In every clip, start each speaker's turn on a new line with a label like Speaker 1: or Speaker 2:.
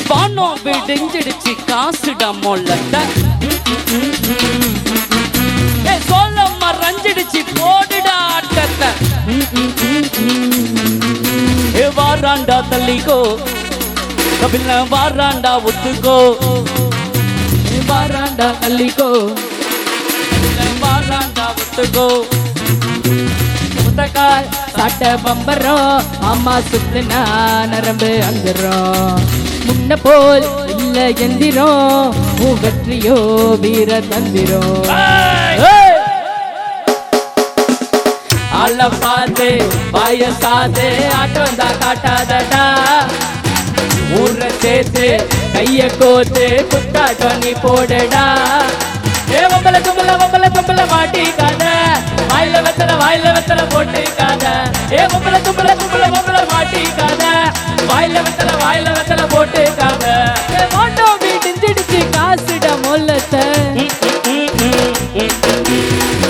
Speaker 1: வானம் விடிஞ்சிடுச்சு காசுட மொல்லத்த சொல்ல மறைஞ்சிடுச்சு போடுடா ஆட்டத்தை வாராண்டா தள்ளிக்கோ கபில வாராண்டா ஒத்துக்கோ வாராண்டா தள்ளிக்கோ வாராண்டா ஒத்துக்கோ முத்தக்கால் சாட்ட பம்பரம் அம்மா சுத்துனா நரம்பு அந்துரும் முன்ன போல் இல்ல எந்திரம் உன் வெற்றியோ வீர தந்திரம் அல்ல பாத்து வயசாது ஆட்டம் தான் காட்டாதடா ஊரை சேர்த்து கைய கோத்து குத்தாட்டம் நீ போடுடா வம்பல தும்பல மாட்டிக்காத வாயில வெத்தல போட்டுக்காத வம்பல மாட்டிக்காத வாயில வெத்தல போட்டுக்காத மோட்டோ வீடிஞ்சிடுச்சு காசுட மொல்லத்தை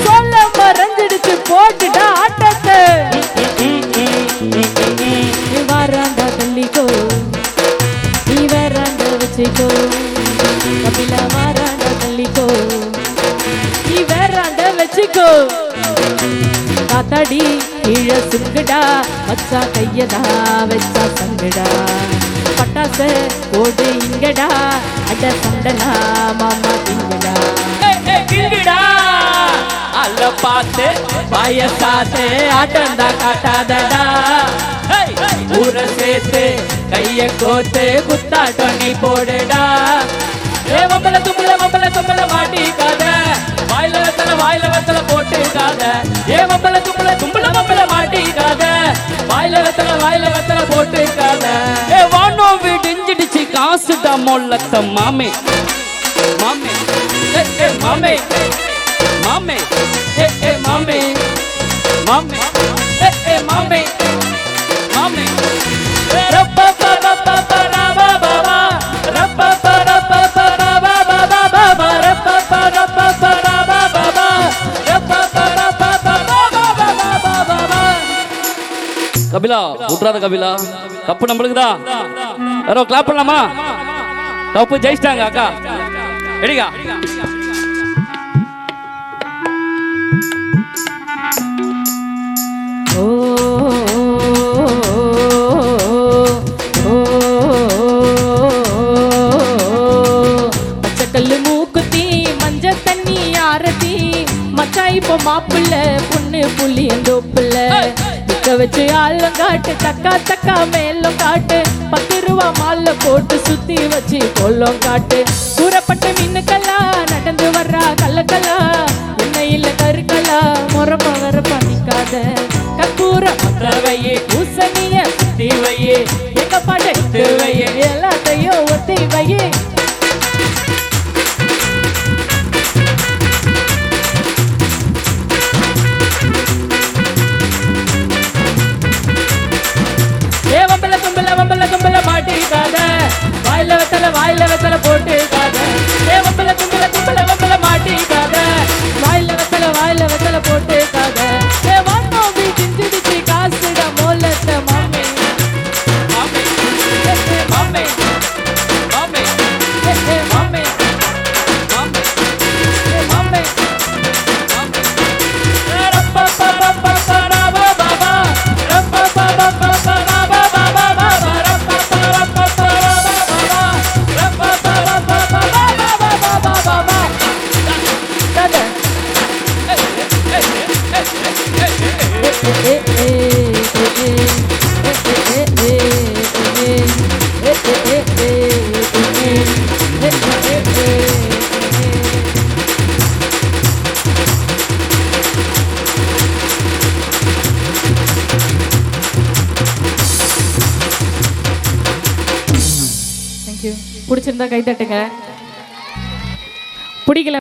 Speaker 1: சொல்ல மறைஞ்சிடுச்சு போட்டுடா ஆட்டத்தை வாராண்டா தள்ளிக்கோ நீ வேறாண்ட வச்சுக்கோ கபில வாராண்டா தள்ளிக்கோ நீ வேறாண்ட வச்சுக்கோ காத்தாடி கீழே சுங்குடா வச்சா கையதா வச்சா சங்குடா பட்டாச போடு இங்கடா அட சண்டனா மாமா திங்கடா கிங்கடா அல்ல பாத்து வயசாத்து ஆட்டந்தா காட்டாதடா ஊரை சேர்த்து கைய கோத்து குத்தாட்டம் நீ போடுடா வம்பல தும்பல மாட்டிக்காத வாயில வெத்தல போட்டுக்காத வம்பல தும்பல மாட்டிக்காத வாயில வெத்தல போட்டுக்காத வானோ விடிஞ்சிடுச்சு காசுடா மொல்லத்த மாமே மாமே மாமே மாமே மாமே மாமே மாமே மாமே கபிலா விட்றாத கபிலா கப்பு நம்மளுக்குதா யாரோ கிளாப் பண்ணலாமா கப்பு ஜெயிச்சிட்டாங்க அக்கா ரெடிகா பச்சைக்கல்லு மூக்குத்தி மஞ்ச தண்ணி ஆரத்தி மச்சா இப்போ மாப்பிள்ள பொண்ணு புள்ளி எந்தோப்புள்ள நிக்க வச்சு ஆளும் காட்டு தக்கா மேலும் காட்டு 10 ரூபா மாலை போட்டு சுத்தி வச்சு கொல்லம் காட்டு கூறப்பட்ட மீனுக்கல்லா நடந்து வர்றா கல்லக்கல்லா எண்ணெயில கருக்கல்லா முறப்ப வரப்ப நிக்காத கக்கூர மத்தவையே பூசணிய சுத்தி வையே எங்க பாட்டு வையே எல்லாத்தையும் ஒத்தி வையே வம்பல மாட்டிக்காத வாயில வெத்தல போட்டுக்காத வம்பல மாட்டிக்காத வாயில வெத்தல போட்டுக்காத வானோ வீடிஞ்சிடுச்சு காசுட மொல்லத்த மாமே மாமே மாமே மாமே மாமே மாமே பிடிச்சிருந்தா கை தட்டுங்க. பிடிக்கல